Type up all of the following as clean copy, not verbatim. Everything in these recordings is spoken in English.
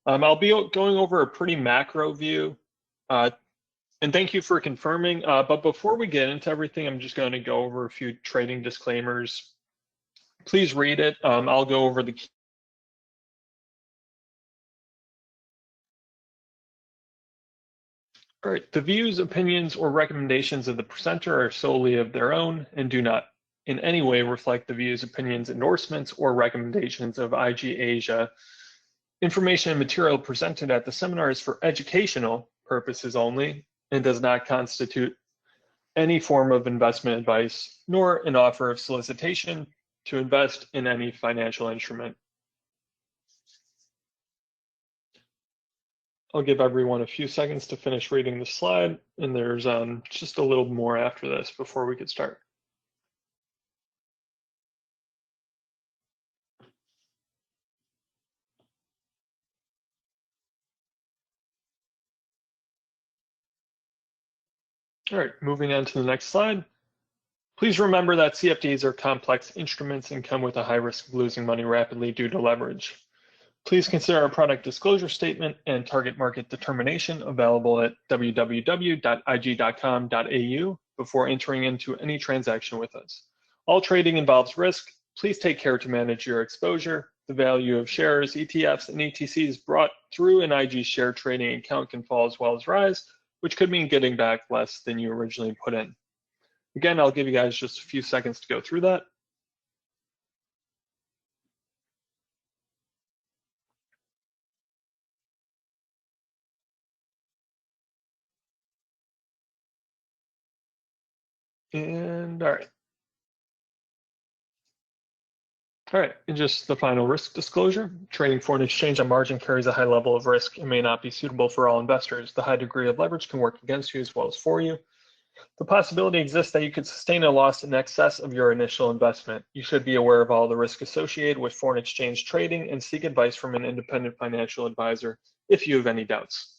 I'll be going over a pretty macro view, and thank you for confirming. But before we get into everything, I'm just going to go over a few trading disclaimers. Please read it. I'll go over the key. All right, the views, opinions, or recommendations of the presenter are solely of their own and do not in any way reflect the views, opinions, endorsements, or recommendations of IG Asia. Information and material presented at the seminar is for educational purposes only and does not constitute any form of investment advice, nor an offer of solicitation to invest in any financial instrument. I'll give everyone a few seconds to finish reading the slide, and there's just a little more after this before we could start. All right, moving on to the next slide. Please remember that CFDs are complex instruments and come with a high risk of losing money rapidly due to leverage. Please consider our product disclosure statement and target market determination available at www.ig.com.au before entering into any transaction with us. All trading involves risk. Please take care to manage your exposure. The value of shares, ETFs, and ETCs brought through an IG share trading account can fall as well as rise, which could mean getting back less than you originally put in. Again, I'll give you guys just a few seconds to go through that. And all right. All right, and just the final risk disclosure. Trading foreign exchange on margin carries a high level of risk and may not be suitable for all investors. The high degree of leverage can work against you as well as for you. The possibility exists that you could sustain a loss in excess of your initial investment. You should be aware of all the risk associated with foreign exchange trading and seek advice from an independent financial advisor if you have any doubts.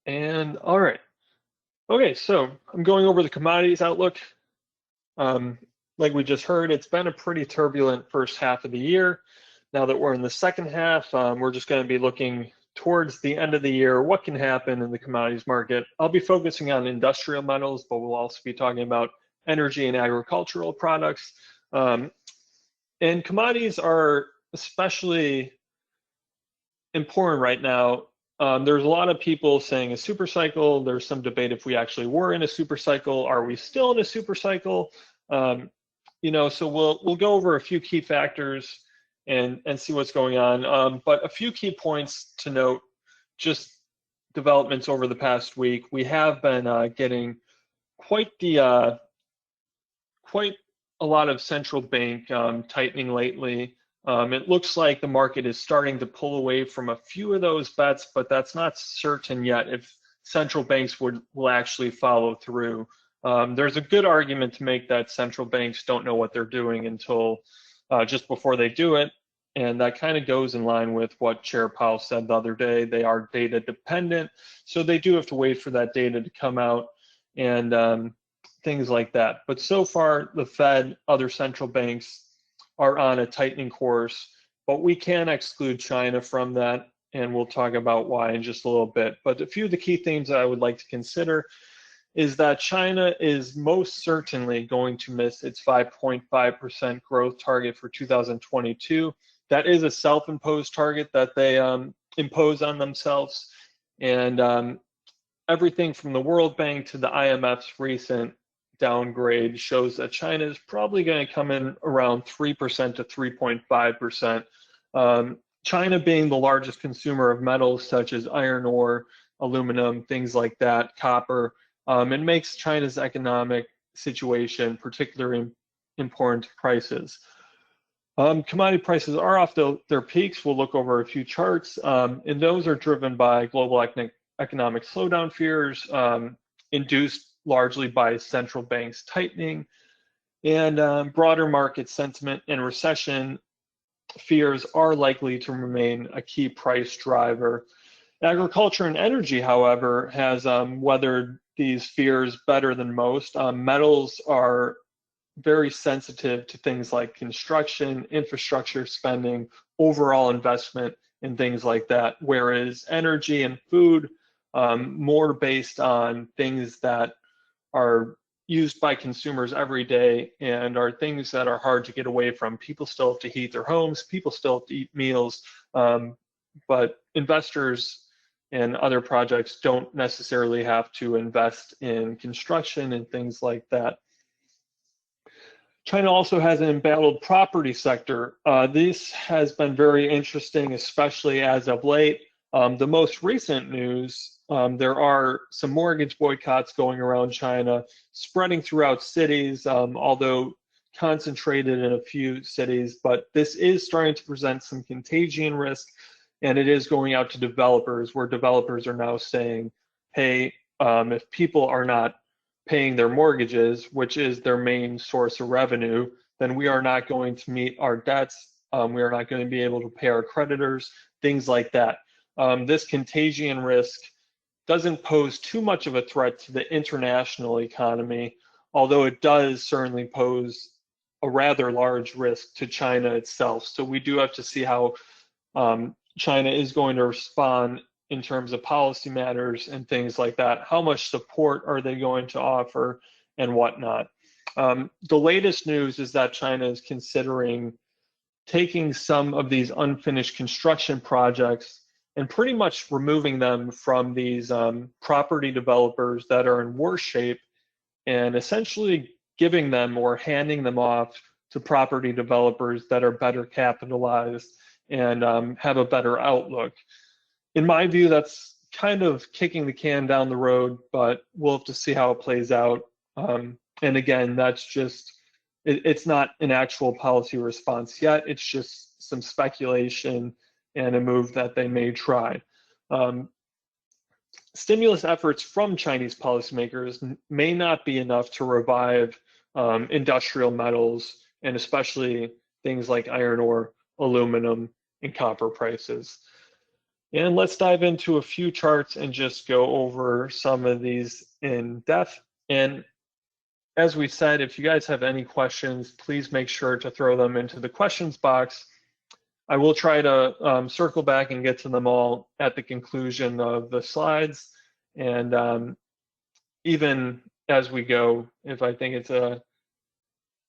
And all right. Okay, so I'm going over the commodities outlook. Like we just heard, it's been a pretty turbulent first half of the year. Now that we're in the second half, we're just going to be looking towards the end of the year, what can happen in the commodities market. I'll be focusing on industrial metals, but we'll also be talking about energy and agricultural products. And commodities are especially important right now. There's a lot of people saying a super cycle. There's some debate if we actually were in a super cycle. Are we still in a super cycle? So we'll go over a few key factors and see what's going on. But a few key points to note, just developments over the past week. We have been getting quite a lot of central bank tightening lately. It looks like the market is starting to pull away from a few of those bets, but that's not certain yet if central banks will actually follow through. There's a good argument to make that central banks don't know what they're doing until just before they do it. And that kind of goes in line with what Chair Powell said the other day. They are data dependent, so they do have to wait for that data to come out and things like that. But so far, the Fed, other central banks are on a tightening course, but we can exclude China from that, and we'll talk about why in just a little bit. But a few of the key themes that I would like to consider is that China is most certainly going to miss its 5.5% growth target for 2022. That is a self-imposed target that they impose on themselves. And everything from the World Bank to the IMF's recent downgrade shows that China is probably going to come in around 3% to 3.5%. China being the largest consumer of metals such as iron ore, aluminum, things like that, copper, it makes China's economic situation particularly important to prices. Commodity prices are off their peaks. We'll look over a few charts, and those are driven by global economic slowdown fears, induced largely by central banks tightening, and broader market sentiment and recession fears are likely to remain a key price driver. Agriculture and energy, however, has weathered these fears better than most. Metals are very sensitive to things like construction, infrastructure spending, overall investment, and things like that. Whereas energy and food, more based on things that are used by consumers every day and are things that are hard to get away from. People still have to heat their homes, people still have to eat meals, but investors and other projects don't necessarily have to invest in construction and things like that. China also has an embattled property sector. This has been very interesting, especially as of late. The most recent news, there are some mortgage boycotts going around China, spreading throughout cities, although concentrated in a few cities, but this is starting to present some contagion risk, and it is going out to developers, where developers are now saying, hey, if people are not paying their mortgages, which is their main source of revenue, then we are not going to meet our debts. We are not going to be able to pay our creditors, things like that. This contagion risk doesn't pose too much of a threat to the international economy, although it does certainly pose a rather large risk to China itself. So we do have to see how China is going to respond in terms of policy matters and things like that. How much support are they going to offer and whatnot? The latest news is that China is considering taking some of these unfinished construction projects and pretty much removing them from these property developers that are in worse shape, and essentially giving them or handing them off to property developers that are better capitalized and have a better outlook. In my view, that's kind of kicking the can down the road, but we'll have to see how it plays out. And again, that's just, it's not an actual policy response yet. It's just some speculation and a move that they may try. Stimulus efforts from Chinese policymakers may not be enough to revive industrial metals, and especially things like iron ore, aluminum, and copper prices. And let's dive into a few charts and just go over some of these in depth. And as we said, if you guys have any questions, please make sure to throw them into the questions box. I will try to circle back and get to them all at the conclusion of the slides. And even as we go, if I think it's a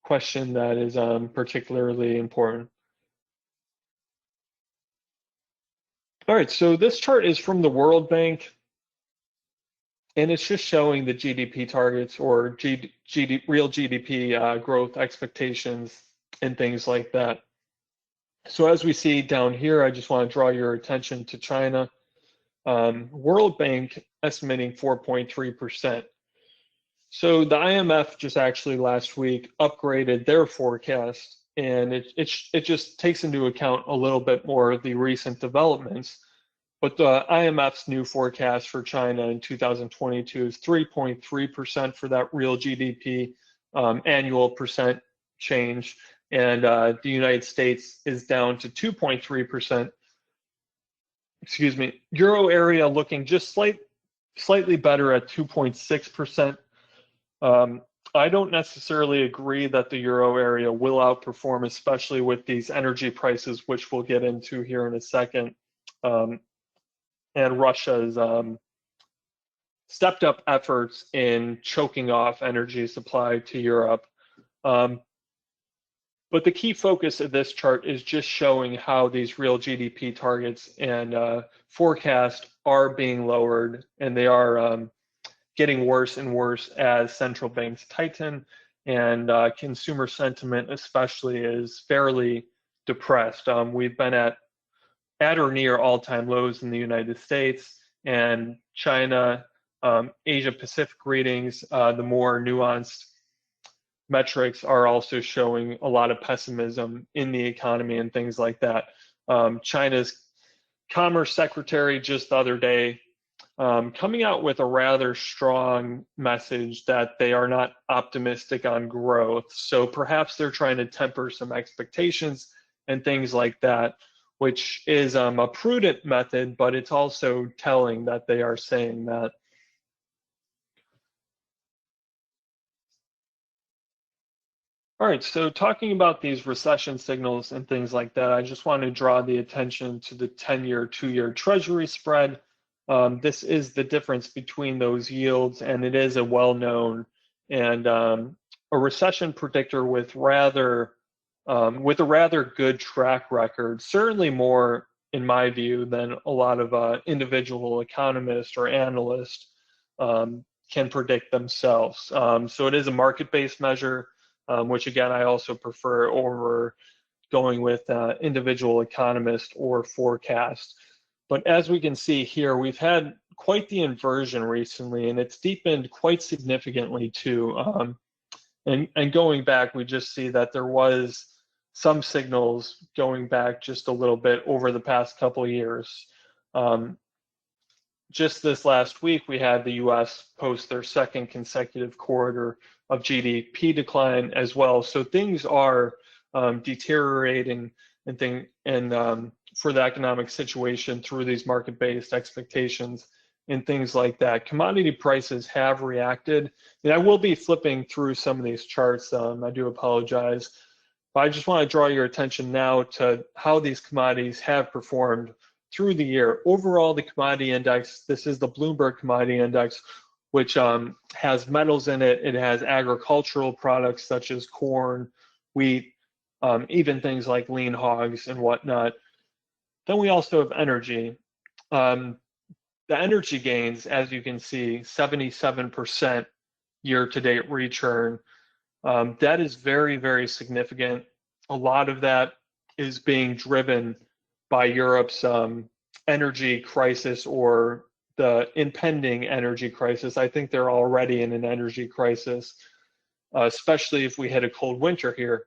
question that is particularly important. All right, so this chart is from the World Bank, and it's just showing the GDP targets or real GDP growth expectations and things like that. So as we see down here, I just want to draw your attention to China. World Bank estimating 4.3%. So the IMF just actually last week upgraded their forecast, and it just takes into account a little bit more of the recent developments. But the IMF's new forecast for China in 2022 is 3.3% for that real GDP annual percent change, and the United States is down to 2.3%. Excuse me. Euro area looking just slightly better at 2.6%. I don't necessarily agree that the euro area will outperform, especially with these energy prices, which we'll get into here in a second, and Russia's stepped up efforts in choking off energy supply to Europe. But the key focus of this chart is just showing how these real GDP targets and forecasts are being lowered, and they are getting worse and worse as central banks tighten, and consumer sentiment especially is fairly depressed. We've been at or near all-time lows in the United States, and China, Asia Pacific readings, the more nuanced metrics are also showing a lot of pessimism in the economy and things like that. China's Commerce Secretary just the other day coming out with a rather strong message that they are not optimistic on growth. So perhaps they're trying to temper some expectations and things like that, which is a prudent method, but it's also telling that they are saying that. All right, so talking about these recession signals and things like that, I just want to draw the attention to the 10-year, 2-year Treasury spread. This is the difference between those yields, and it is a well-known and a recession predictor with a rather good track record, certainly more, in my view, than a lot of individual economists or analysts can predict themselves. So it is a market-based measure, which again, I also prefer over going with individual economist or forecast. But as we can see here, we've had quite the inversion recently, and it's deepened quite significantly too. And going back, we just see that there was some signals going back just a little bit over the past couple of years. Just this last week, we had the US post their second consecutive quarter of GDP decline as well. So things are deteriorating for the economic situation through these market-based expectations and things like that. Commodity prices have reacted. And I will be flipping through some of these charts. I do apologize. But I just want to draw your attention now to how these commodities have performed through the year. Overall, the commodity index, this is the Bloomberg Commodity Index, which has metals in it. It has agricultural products such as corn, wheat, even things like lean hogs and whatnot. Then we also have energy. The energy gains, as you can see, 77% year-to-date return. That is very, very significant. A lot of that is being driven by Europe's energy crisis or the impending energy crisis. I think they're already in an energy crisis, especially if we hit a cold winter here.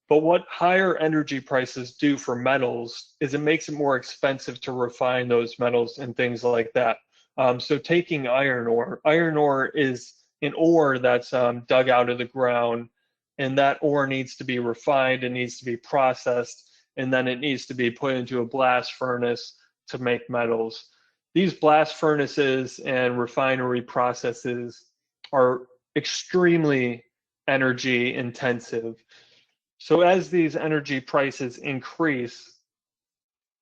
But what higher energy prices do for metals is it makes it more expensive to refine those metals and things like that. So taking iron ore is an ore that's dug out of the ground, and that ore needs to be refined, it needs to be processed, and then it needs to be put into a blast furnace to make metals. These blast furnaces and refinery processes are extremely energy intensive. So as these energy prices increase,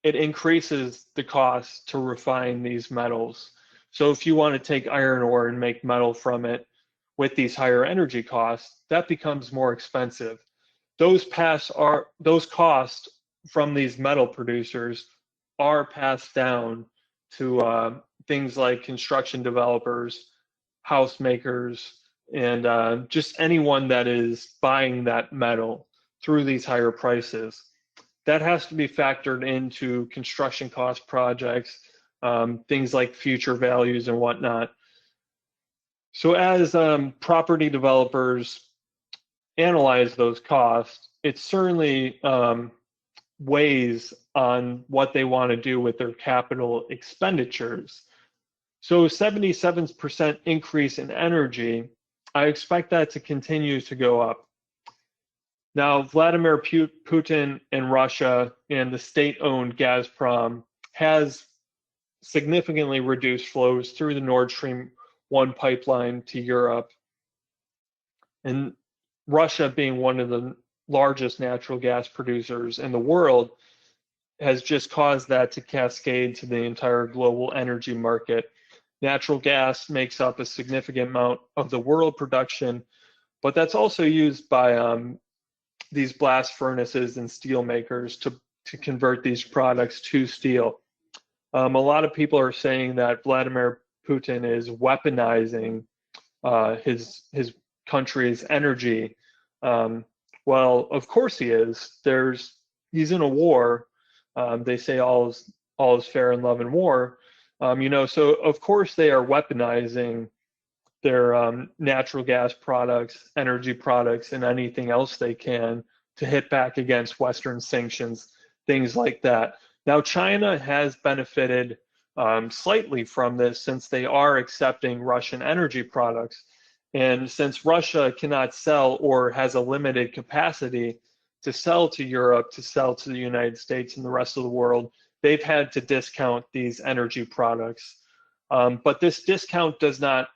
it increases the cost to refine these metals. So if you want to take iron ore and make metal from it with these higher energy costs, that becomes more expensive. Those costs from these metal producers are passed down to things like construction developers, house makers, and just anyone that is buying that metal through these higher prices. That has to be factored into construction cost projects, things like future values and whatnot. So as property developers analyze those costs, it certainly weighs on what they want to do with their capital expenditures. So 77% increase in energy, I expect that to continue to go up. Now, Vladimir Putin and Russia and the state-owned Gazprom has significantly reduced flows through the Nord Stream 1 pipeline to Europe. And Russia, being one of the largest natural gas producers in the world, has just caused that to cascade to the entire global energy market. Natural gas makes up a significant amount of the world production, but that's also used by these blast furnaces and steel makers to convert these products to steel. A lot of people are saying that Vladimir Putin is weaponizing his country's energy. Well, of course he is. He's in a war. They say all is fair in love and war. So of course they are weaponizing their natural gas products, energy products, and anything else they can to hit back against Western sanctions, things like that. Now, China has benefited slightly from this since they are accepting Russian energy products. And since Russia cannot sell or has a limited capacity to sell to Europe, to sell to the United States and the rest of the world, they've had to discount these energy products. But this discount does not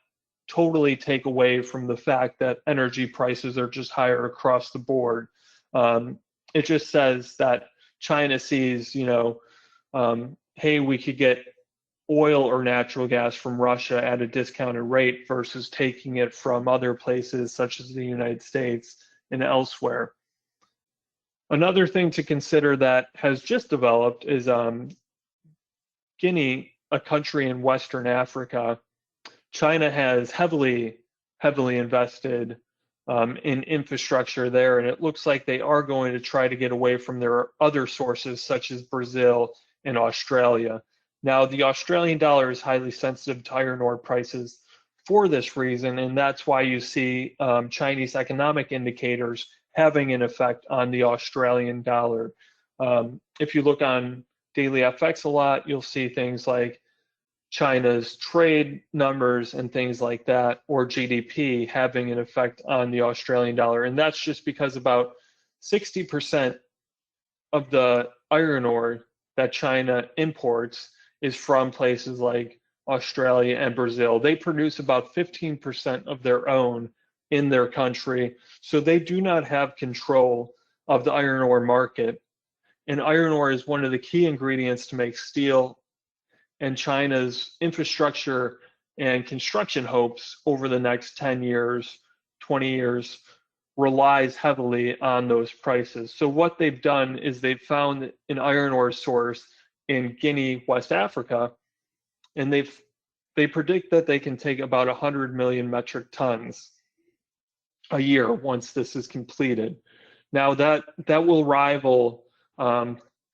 totally take away from the fact that energy prices are just higher across the board. It just says that China sees, hey, we could get oil or natural gas from Russia at a discounted rate versus taking it from other places such as the United States and elsewhere. Another thing to consider that has just developed is Guinea, a country in Western Africa. China has heavily invested in infrastructure there, and it looks like they are going to try to get away from their other sources such as Brazil and Australia. Now, the Australian dollar is highly sensitive to iron ore prices for this reason, and that's why you see Chinese economic indicators having an effect on the Australian dollar. If you look on daily FX a lot, you'll see things like China's trade numbers and things like that, or GDP having an effect on the Australian dollar. And that's just because about 60% of the iron ore that China imports is from places like Australia and Brazil. They produce about 15% of their own in their country, so they do not have control of the iron ore market. And iron ore is one of the key ingredients to make steel, and China's infrastructure and construction hopes over the next 10 years, 20 years, relies heavily on those prices. So what they've done is they've found an iron ore source in Guinea, West Africa, and they predict that they can take about 100 million metric tons a year once this is completed. Now that will rival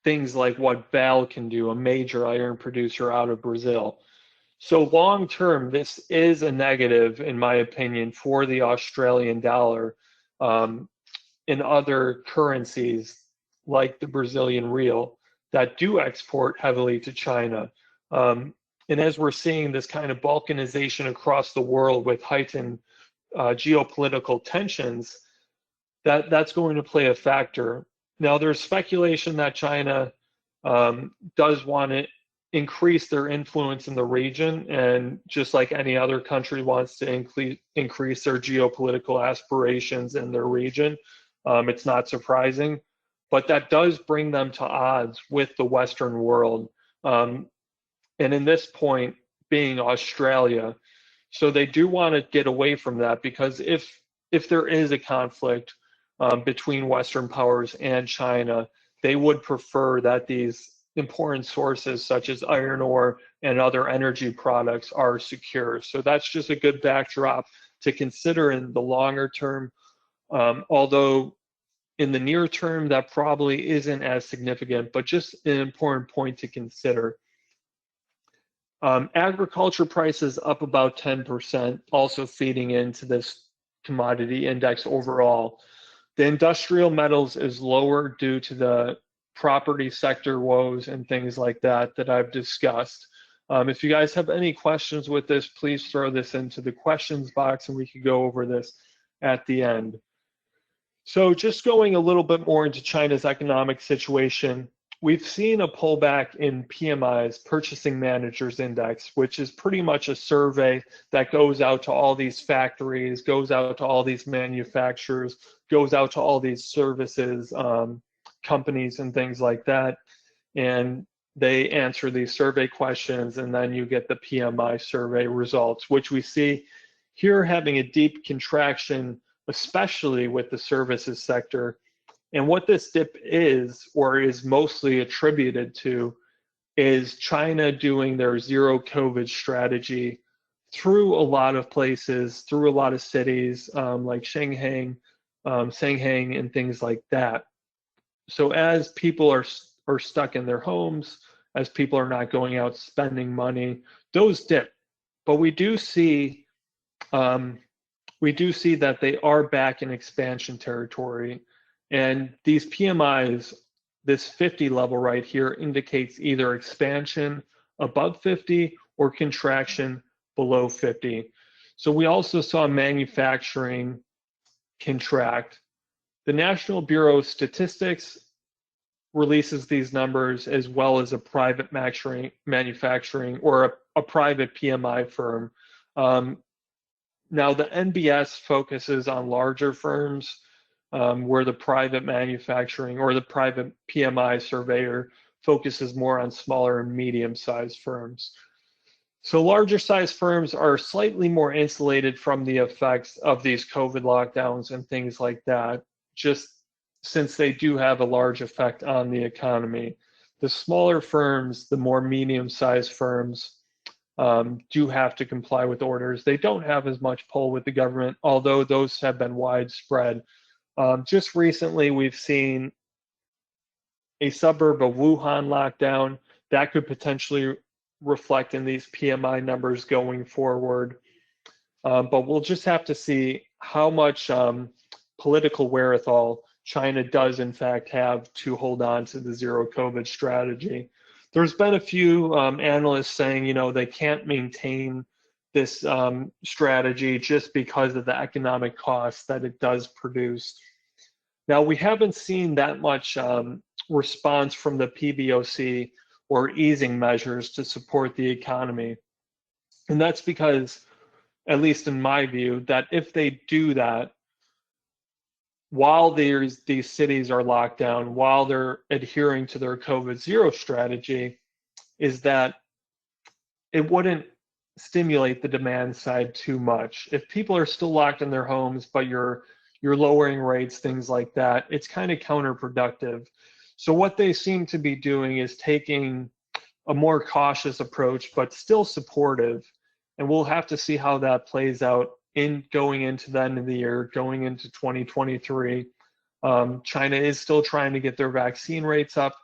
things like what Vale can do, a major iron producer out of Brazil. So long term, this is a negative, in my opinion, for the Australian dollar and other currencies like the Brazilian real that do export heavily to China. And as we're seeing this kind of balkanization across the world with heightened geopolitical tensions, that's going to play a factor. Now, there's speculation that China does want to increase their influence in the region, and just like any other country wants to increase their geopolitical aspirations in their region. It's not surprising, but that does bring them to odds with the Western world. And in this point, being Australia, so they do want to get away from that, because if there is a conflict between Western powers and China, they would prefer that these important sources such as iron ore and other energy products are secure. So that's just a good backdrop to consider in the longer term, although in the near term that probably isn't as significant, but just an important point to consider. Agriculture prices up about 10%, also feeding into this commodity index overall. The industrial metals is lower due to the property sector woes and things like that I've discussed. If you guys have any questions with this, please throw this into the questions box and we can go over this at the end. So just going a little bit more into China's economic situation, we've seen a pullback in PMI's Purchasing Managers Index, which is pretty much a survey that goes out to all these factories, goes out to all these manufacturers, goes out to all these services, companies and things like that. And they answer these survey questions, and then you get the PMI survey results, which we see here having a deep contraction, especially with the services sector. And what this dip is, or is mostly attributed to, is China doing their zero COVID strategy through a lot of places, through a lot of cities like Shanghai, and things like that. So as people are stuck in their homes, as people are not going out spending money, those dip. But we do see that they are back in expansion territory. And these PMIs, this 50 level right here, indicates either expansion above 50 or contraction below 50. So we also saw manufacturing contract. The National Bureau of Statistics releases these numbers, as well as a private manufacturing or a private PMI firm. Now, the NBS focuses on larger firms, where the private manufacturing or the private PMI surveyor focuses more on smaller and medium-sized firms. So larger sized firms are slightly more insulated from the effects of these COVID lockdowns and things like that, just since they do have a large effect on the economy. The smaller firms, the more medium-sized firms, do have to comply with orders. They don't have as much pull with the government, although those have been widespread. Just recently, we've seen a suburb of Wuhan lockdown that could potentially reflect in these PMI numbers going forward. But we'll just have to see how much political wherewithal China does in fact have to hold on to the zero COVID strategy. There's been a few analysts saying, they can't maintain this strategy just because of the economic costs that it does produce. Now, we haven't seen that much response from the PBOC or easing measures to support the economy. And that's because, at least in my view, that if they do that, while these cities are locked down, while they're adhering to their COVID zero strategy, is that it wouldn't stimulate the demand side too much. If people are still locked in their homes, but you're lowering rates, things like that, it's kind of counterproductive. So what they seem to be doing is taking a more cautious approach, but still supportive. And we'll have to see how that plays out in going into the end of the year, going into 2023. China is still trying to get their vaccine rates up.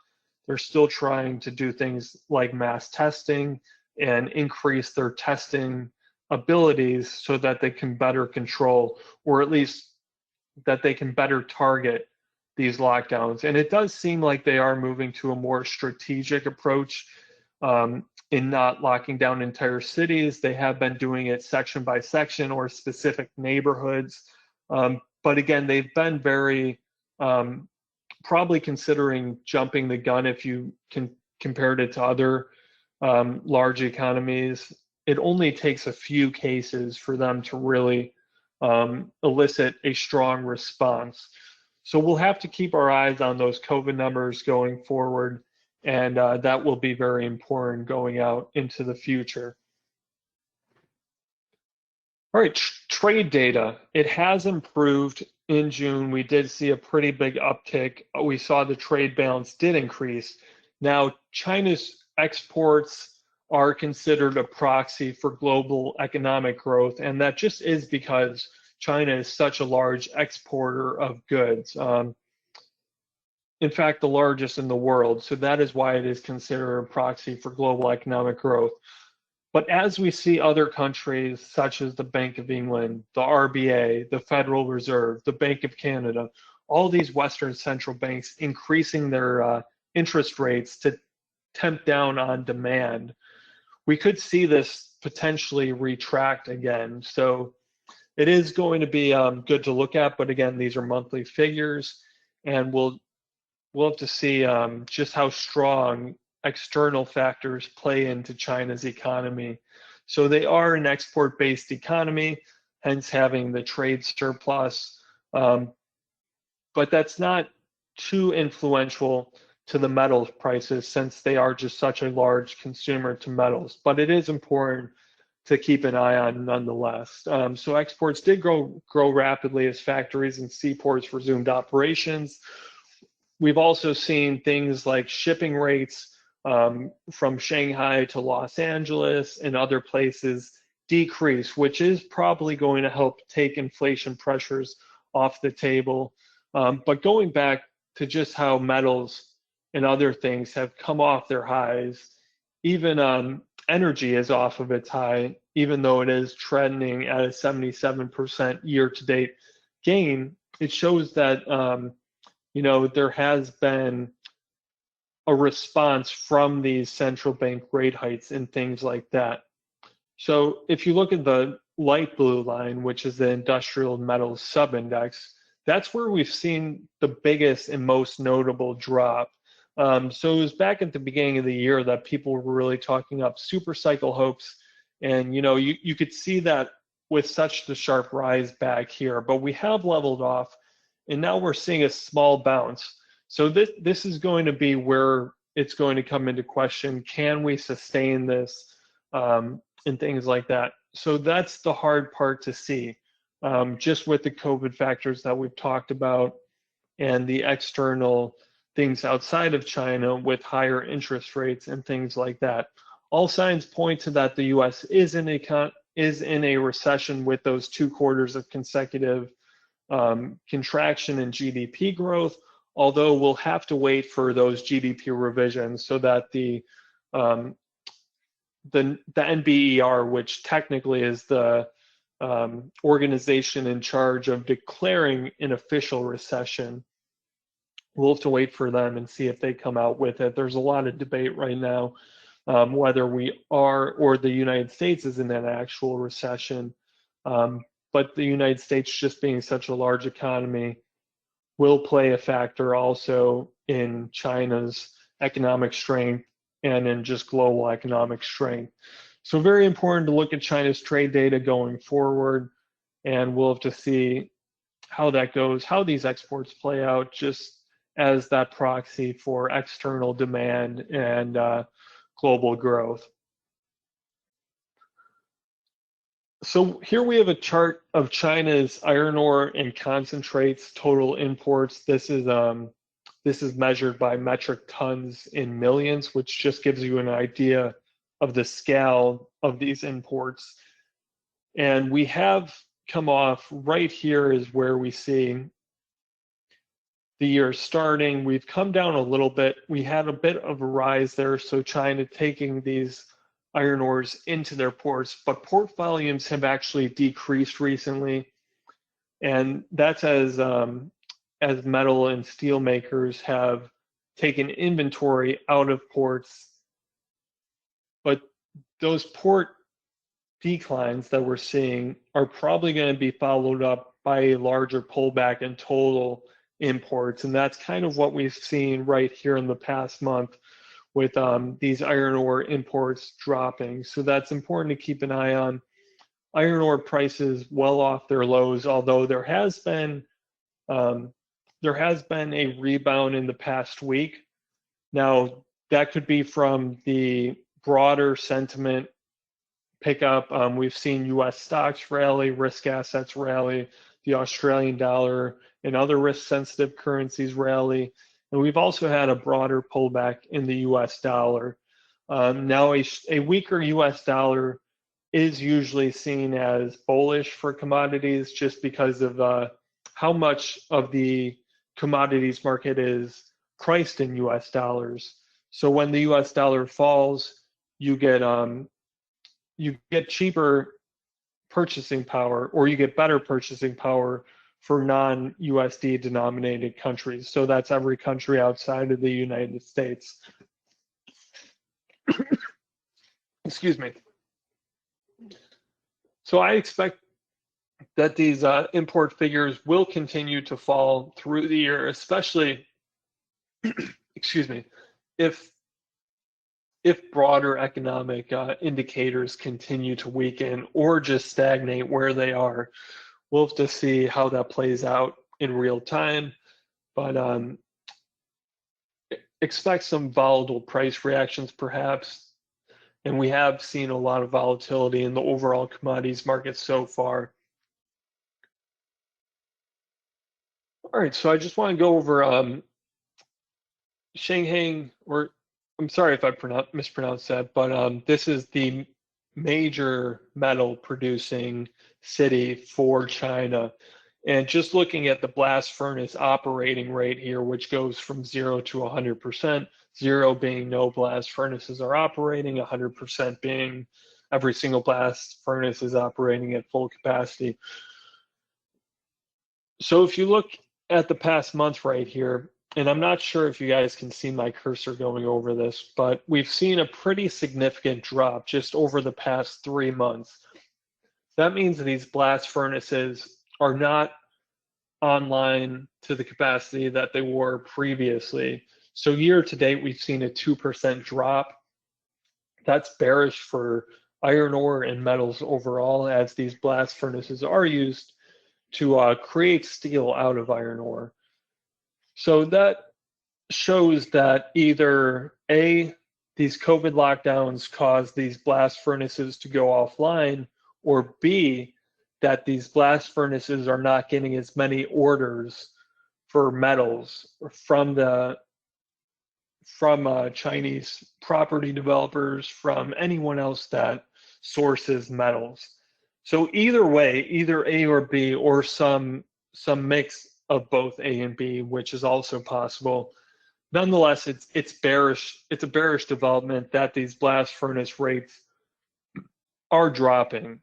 They're still trying to do things like mass testing and increase their testing abilities so that they can better control, or at least that they can better target these lockdowns. And it does seem like they are moving to a more strategic approach in not locking down entire cities. They have been doing it section by section or specific neighborhoods. But again, they've been very probably considering jumping the gun if you can compare it to other large economies. It only takes a few cases for them to really elicit a strong response. So we'll have to keep our eyes on those COVID numbers going forward, and that will be very important going out into the future. All right, trade data. It has improved in June. We did see a pretty big uptick. We saw the trade balance did increase. Now, China's exports are considered a proxy for global economic growth, and that just is because China is such a large exporter of goods. In fact, the largest in the world. So that is why it is considered a proxy for global economic growth. But as we see other countries, such as the Bank of England, the RBA, the Federal Reserve, the Bank of Canada, all these Western central banks increasing their interest rates to tempt down on demand, we could see this potentially retract again. So it is going to be good to look at, but again, these are monthly figures, and we'll have to see just how strong external factors play into China's economy. So they are an export-based economy, hence having the trade surplus, but that's not too influential to the metals prices since they are just such a large consumer to metals. But it is important to keep an eye on nonetheless. So exports did grow rapidly as factories and seaports resumed operations. We've also seen things like shipping rates from Shanghai to Los Angeles and other places decrease, which is probably going to help take inflation pressures off the table. But going back to just how metals and other things have come off their highs, even energy is off of its high, even though it is trending at a 77% year-to-date gain. It shows that there has been a response from these central bank rate hikes and things like that. So if you look at the light blue line, which is the industrial metals subindex, that's where we've seen the biggest and most notable drop. So it was back at the beginning of the year that people were really talking up super cycle hopes. And you could see that with such the sharp rise back here, but we have leveled off, and now we're seeing a small bounce. So this is going to be where it's going to come into question. Can we sustain this, and things like that? So that's the hard part to see, just with the COVID factors that we've talked about and the external things outside of China with higher interest rates and things like that. All signs point to that the U.S. is in a recession with those 2 quarters of consecutive contraction in GDP growth, although we'll have to wait for those GDP revisions so that the NBER, which technically is the organization in charge of declaring an official recession, we'll have to wait for them and see if they come out with it. There's a lot of debate right now whether we are or the United States is in an actual recession. But the United States, just being such a large economy, will play a factor also in China's economic strength and in just global economic strength. So very important to look at China's trade data going forward, and we'll have to see how that goes, how these exports play out just as that proxy for external demand and global growth. So here we have a chart of China's iron ore and concentrates total imports. This is measured by metric tons in millions, which just gives you an idea of the scale of these imports. And we have come off right here is where we see the year starting. We've come down a little bit. We had a bit of a rise there, so China taking these iron ores into their ports, but port volumes have actually decreased recently, and that's as metal and steel makers have taken inventory out of ports. But those port declines that we're seeing are probably going to be followed up by a larger pullback in total imports, and that's kind of what we've seen right here in the past month with these iron ore imports dropping. So that's important to keep an eye on. Iron ore prices well off their lows, although there has been a rebound in the past week. Now, that could be from the broader sentiment pickup. We've seen US stocks rally, risk assets rally, the Australian dollar and other risk-sensitive currencies rally. And we've also had a broader pullback in the US dollar. Now, a weaker US dollar is usually seen as bullish for commodities just because of how much of the commodities market is priced in US dollars. So when the US dollar falls, you get cheaper purchasing power, or you get better purchasing power for non-USD denominated countries. So that's every country outside of the United States. Excuse me. So I expect that these import figures will continue to fall through the year, especially, excuse me, if broader economic indicators continue to weaken or just stagnate where they are. We'll have to see how that plays out in real time, but expect some volatile price reactions perhaps. And we have seen a lot of volatility in the overall commodities market so far. All right, so I just want to go over Shanghai, or I'm sorry if I mispronounced that, but this is the major metal producing city for China. And just looking at the blast furnace operating rate here, which goes from 0 to 100%, 0 being no blast furnaces are operating, 100% being every single blast furnace is operating at full capacity. So if you look at the past month right here, and I'm not sure if you guys can see my cursor going over this, but we've seen a pretty significant drop just over the past 3 months. That means that these blast furnaces are not online to the capacity that they were previously. So year to date, we've seen a 2% drop. That's bearish for iron ore and metals overall, as these blast furnaces are used to create steel out of iron ore. So that shows that either A, these COVID lockdowns caused these blast furnaces to go offline, or B, that these blast furnaces are not getting as many orders for metals from Chinese property developers, from anyone else that sources metals. So either way, either A or B, or some mix of both A and B, which is also possible. Nonetheless, it's bearish. It's a bearish development that these blast furnace rates are dropping.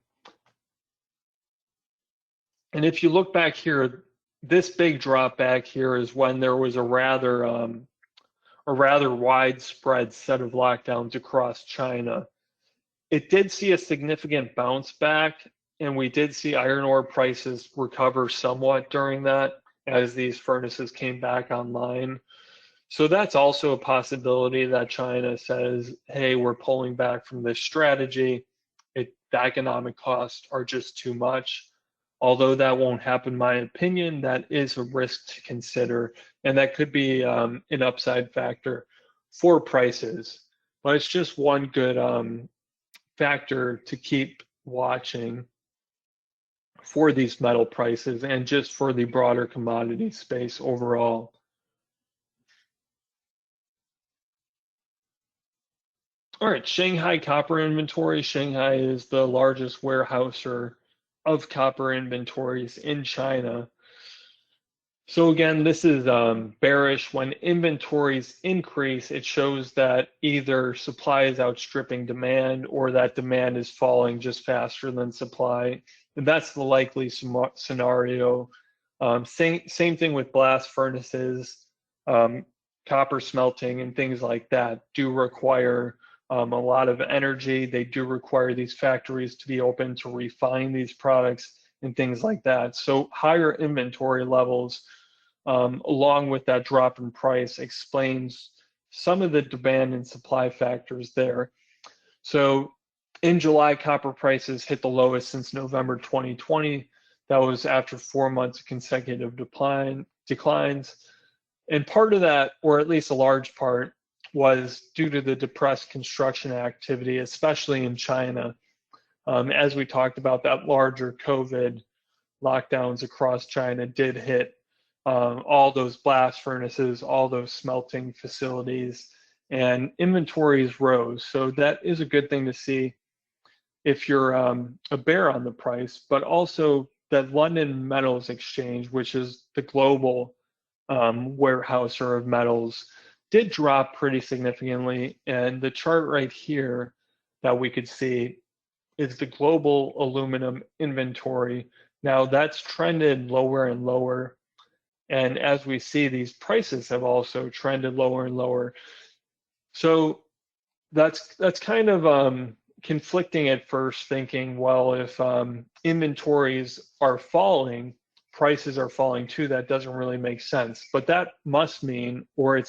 And if you look back here, this big drop back here is when there was a rather widespread set of lockdowns across China. It did see a significant bounce back, and we did see iron ore prices recover somewhat during that as these furnaces came back online. So that's also a possibility that China says, hey, we're pulling back from this strategy. The economic costs are just too much. Although that won't happen, in my opinion, that is a risk to consider, and that could be an upside factor for prices. But it's just one good factor to keep watching for these metal prices and just for the broader commodity space overall. All right, Shanghai copper inventory. Shanghai is the largest warehouser of copper inventories in China. So again, this is bearish. When inventories increase, it shows that either supply is outstripping demand or that demand is falling just faster than supply. And that's the likely scenario. Same thing with blast furnaces, copper smelting and things like that do require a lot of energy. They do require these factories to be open to refine these products and things like that. So higher inventory levels, along with that drop in price, explains some of the demand and supply factors there. So in July, copper prices hit the lowest since November 2020. That was after 4 months of consecutive declines. And part of that, or at least a large part, was due to the depressed construction activity, especially in China. As we talked about, that larger COVID lockdowns across China did hit all those blast furnaces, all those smelting facilities, and inventories rose. So that is a good thing to see if you're a bear on the price, but also that London Metals Exchange, which is the global warehouser of metals, did drop pretty significantly. And the chart right here that we could see is the global aluminum inventory. Now that's trended lower and lower. And as we see, these prices have also trended lower and lower. So that's kind of conflicting at first, thinking, well, if inventories are falling, prices are falling too. That doesn't really make sense. But that must mean, or it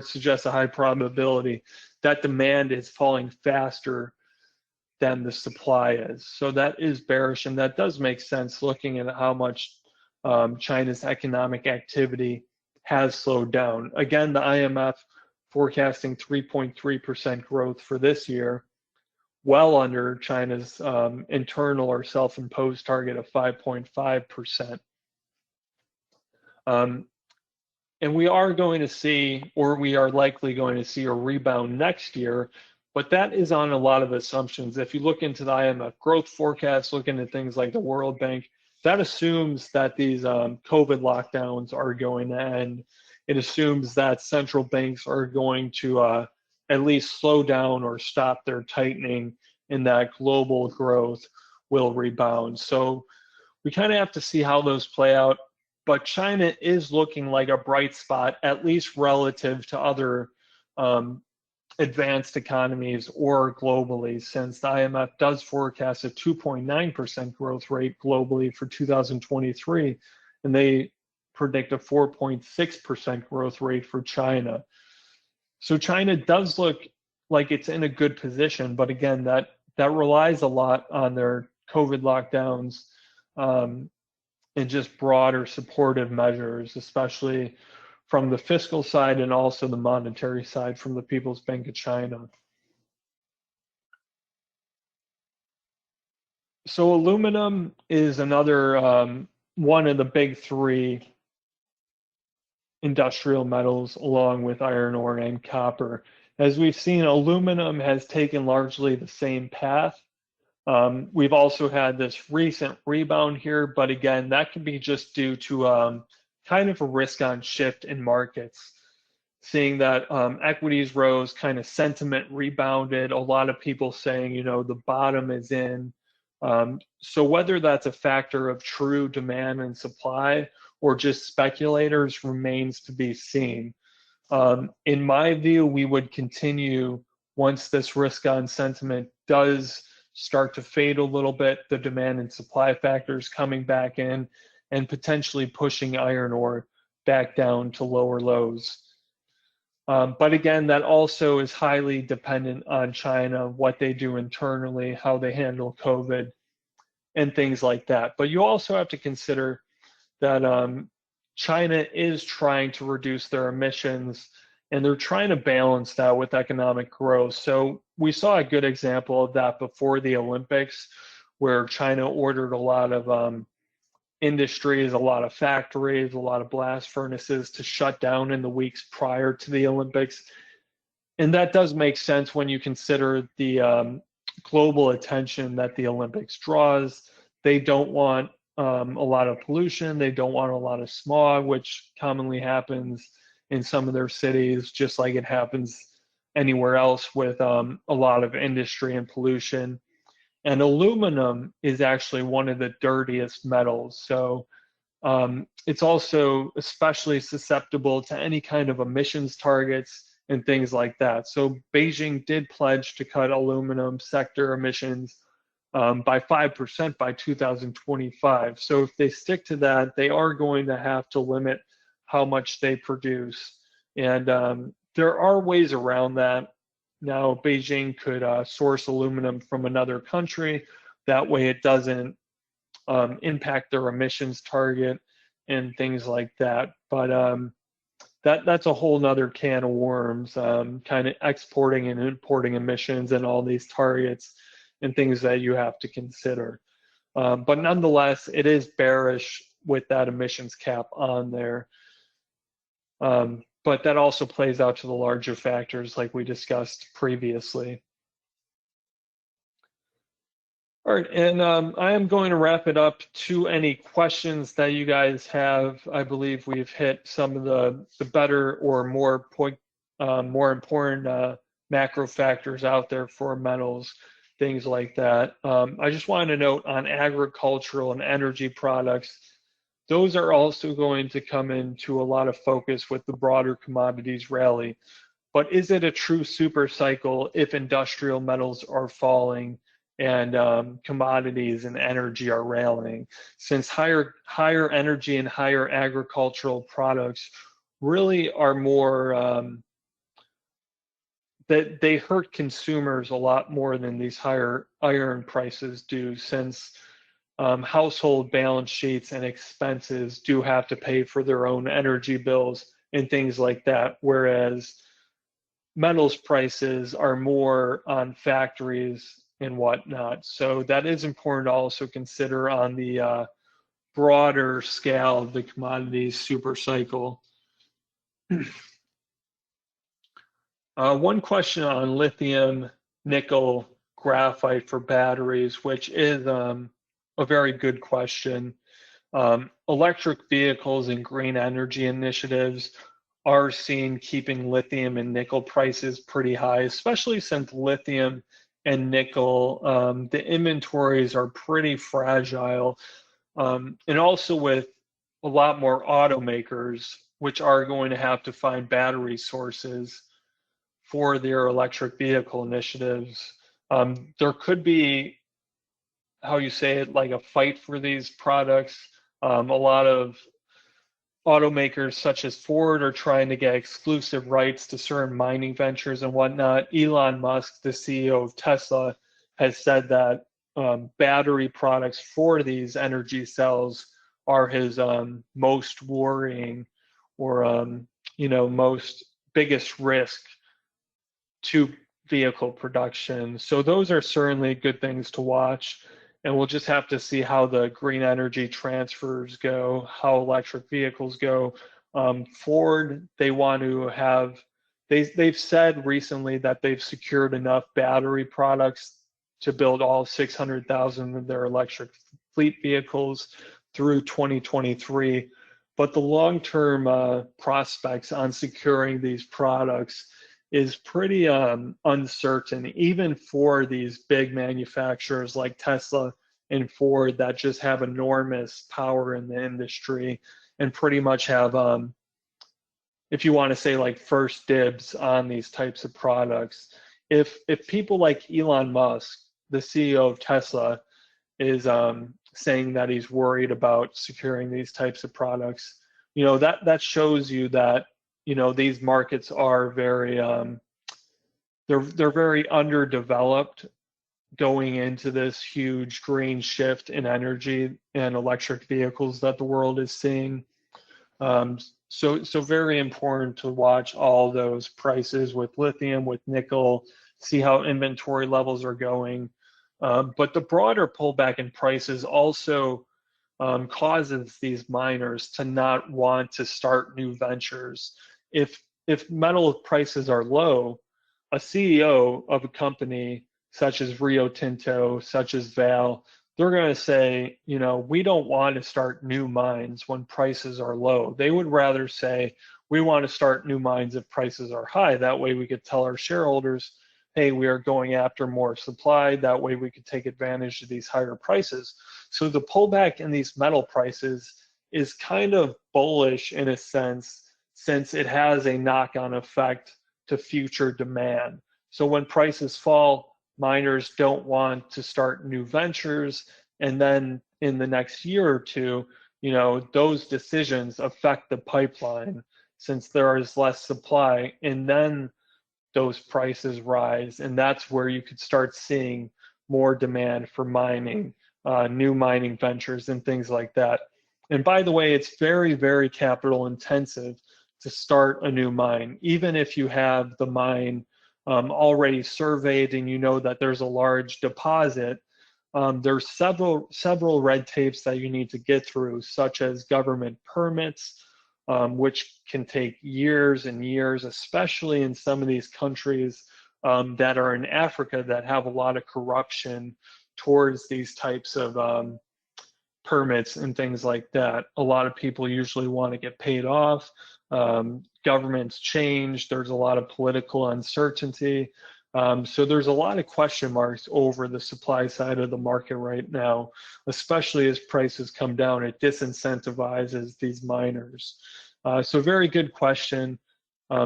suggests a high probability that demand is falling faster than the supply is. So that is bearish, and that does make sense looking at how much China's economic activity has slowed down. Again, the IMF forecasting 3.3% growth for this year, well under China's internal or self-imposed target of 5.5%. And we are going to see, or we are likely going to see, a rebound next year, but that is on a lot of assumptions. If you look into the IMF growth forecast, look into things like the World Bank, that assumes that these COVID lockdowns are going to end. It assumes that central banks are going to at least slow down or stop their tightening, and that global growth will rebound. So we kind of have to see how those play out. But China is looking like a bright spot, at least relative to other advanced economies or globally, since the IMF does forecast a 2.9% growth rate globally for 2023, and they predict a 4.6% growth rate for China. So China does look like it's in a good position, but again, that that relies a lot on their COVID lockdowns and just broader supportive measures, especially from the fiscal side and also the monetary side from the People's Bank of China. So aluminum is another one of the big three industrial metals, along with iron ore and copper. As we've seen, aluminum has taken largely the same path. We've also had this recent rebound here, but again, that can be just due to kind of a risk-on shift in markets. Seeing that equities rose, kind of sentiment rebounded, a lot of people saying, you know, the bottom is in. So whether that's a factor of true demand and supply or just speculators remains to be seen. In my view, we would continue once this risk-on sentiment does start to fade a little bit, the demand and supply factors coming back in and potentially pushing iron ore back down to lower lows. But again, that also is highly dependent on China, what they do internally, how they handle COVID, and things like that. But you also have to consider that China is trying to reduce their emissions, and they're trying to balance that with economic growth. So we saw a good example of that before the Olympics, where China ordered a lot of industries, a lot of factories, a lot of blast furnaces to shut down in the weeks prior to the Olympics. And that does make sense when you consider the global attention that the Olympics draws. They don't want a lot of pollution. They don't want a lot of smog, which commonly happens in some of their cities, just like it happens anywhere else with a lot of industry and pollution. And aluminum is actually one of the dirtiest metals. So it's also especially susceptible to any kind of emissions targets and things like that. So Beijing did pledge to cut aluminum sector emissions by 5% by 2025. So if they stick to that, they are going to have to limit how much they produce. And there are ways around that. Now, Beijing could source aluminum from another country. That way it doesn't impact their emissions target and things like that. But that's a whole nother can of worms, kind of exporting and importing emissions and all these targets and things that you have to consider. But nonetheless, it is bearish with that emissions cap on there. But that also plays out to the larger factors like we discussed previously. All right, and I am going to wrap it up to any questions that you guys have. I believe we've hit some of the better or more important macro factors out there for metals, things like that. I just wanted to note on agricultural and energy products, those are also going to come into a lot of focus with the broader commodities rally. But is it a true super cycle if industrial metals are falling and commodities and energy are rallying? Since higher energy and higher agricultural products really are more, that they hurt consumers a lot more than these higher iron prices do, since household balance sheets and expenses do have to pay for their own energy bills and things like that, whereas metals prices are more on factories and whatnot. So that is important to also consider on the broader scale of the commodities super cycle. One question on lithium, nickel, graphite for batteries, which is a very good question. Electric vehicles and green energy initiatives are seen keeping lithium and nickel prices pretty high, especially since lithium and nickel, the inventories are pretty fragile. And also with a lot more automakers, which are going to have to find battery sources for their electric vehicle initiatives. There could be, how you say it, like a fight for these products. A lot of automakers such as Ford are trying to get exclusive rights to certain mining ventures and whatnot. Elon Musk, the CEO of Tesla, has said that battery products for these energy cells are his most worrying or most biggest risk to vehicle production. So those are certainly good things to watch. And we'll just have to see how the green energy transfers go, how electric vehicles go. Ford, they want to have, they've said recently that they've secured enough battery products to build all 600,000 of their electric fleet vehicles through 2023. But the long-term prospects on securing these products is pretty uncertain, even for these big manufacturers like Tesla and Ford that just have enormous power in the industry and pretty much have, if you want to say like first dibs on these types of products. If people like Elon Musk, the CEO of Tesla, is saying that he's worried about securing these types of products, that shows you that these markets are very they're very underdeveloped going into this huge green shift in energy and electric vehicles that the world is seeing. So very important to watch all those prices with lithium, with nickel, see how inventory levels are going. But the broader pullback in prices also causes these miners to not want to start new ventures. If metal prices are low, a CEO of a company such as Rio Tinto, such as Vale, they're going to say, we don't want to start new mines when prices are low. They would rather say, we want to start new mines if prices are high. That way we could tell our shareholders, hey, we are going after more supply. That way we could take advantage of these higher prices. So the pullback in these metal prices is kind of bullish in a sense, since it has a knock-on effect to future demand. So when prices fall, miners don't want to start new ventures. And then in the next year or two, those decisions affect the pipeline since there is less supply. And then those prices rise. And that's where you could start seeing more demand for mining, new mining ventures and things like that. And by the way, it's very, very capital intensive to start a new mine. Even if you have the mine already surveyed and that there's a large deposit, there's several red tapes that you need to get through, such as government permits, which can take years and years, especially in some of these countries that are in Africa that have a lot of corruption towards these types of permits and things like that. A lot of people usually want to get paid off. Governments change. There's a lot of political uncertainty. So there's a lot of question marks over the supply side of the market right now, especially as prices come down. It disincentivizes these miners. So very good question.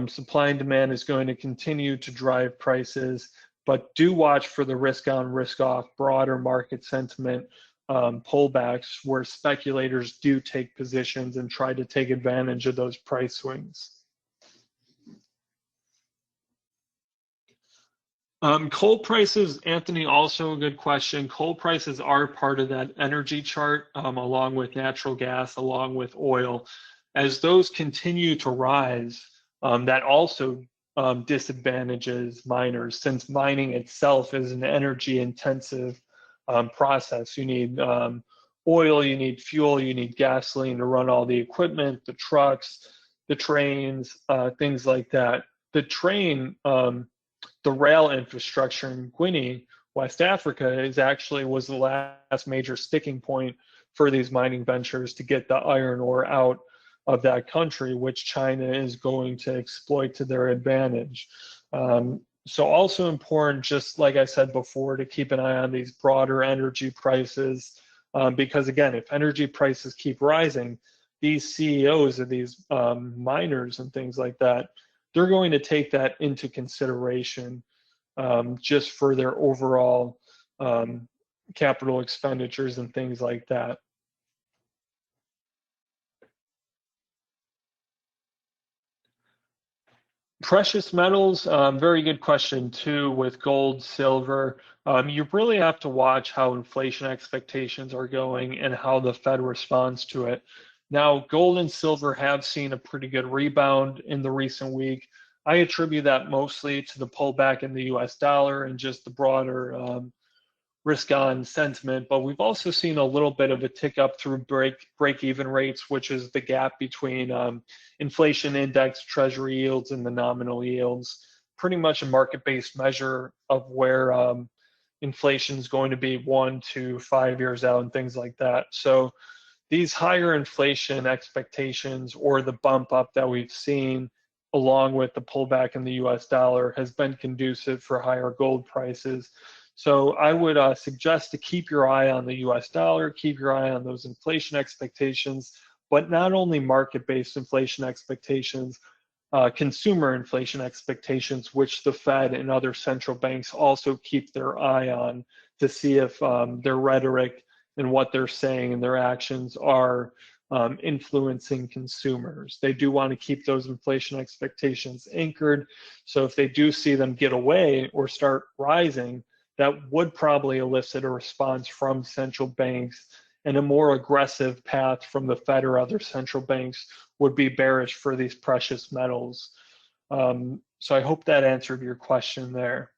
Supply and demand is going to continue to drive prices, but do watch for the risk on, risk off, broader market sentiment pullbacks where speculators do take positions and try to take advantage of those price swings. Coal prices, Anthony, also a good question. Coal prices are part of that energy chart, along with natural gas, along with oil. As those continue to rise, that also disadvantages miners, since mining itself is an energy intensive process. You need oil, you need fuel, you need gasoline to run all the equipment, the trucks, the trains, things like that. The rail infrastructure in Guinea, West Africa, was the last major sticking point for these mining ventures to get the iron ore out of that country, which China is going to exploit to their advantage. So also important, just like I said before, to keep an eye on these broader energy prices, because again, if energy prices keep rising, these CEOs of these miners and things like that, they're going to take that into consideration just for their overall capital expenditures and things like that. Precious metals, very good question too, with gold, silver. You really have to watch how inflation expectations are going and how the Fed responds to it. Now, gold and silver have seen a pretty good rebound in the recent week. I attribute that mostly to the pullback in the US dollar and just the broader risk on sentiment, but we've also seen a little bit of a tick up through break even rates, which is the gap between inflation index treasury yields and the nominal yields. Pretty much a market-based measure of where inflation is going to be 1 to 5 years out and things like that. So these higher inflation expectations or the bump up that we've seen along with the pullback in the US dollar has been conducive for higher gold prices. So I would suggest to keep your eye on the US dollar, keep your eye on those inflation expectations, but not only market-based inflation expectations, consumer inflation expectations, which the Fed and other central banks also keep their eye on to see if their rhetoric and what they're saying and their actions are influencing consumers. They do want to keep those inflation expectations anchored. So if they do see them get away or start rising, that would probably elicit a response from central banks, and a more aggressive path from the Fed or other central banks would be bearish for these precious metals. So I hope that answered your question there.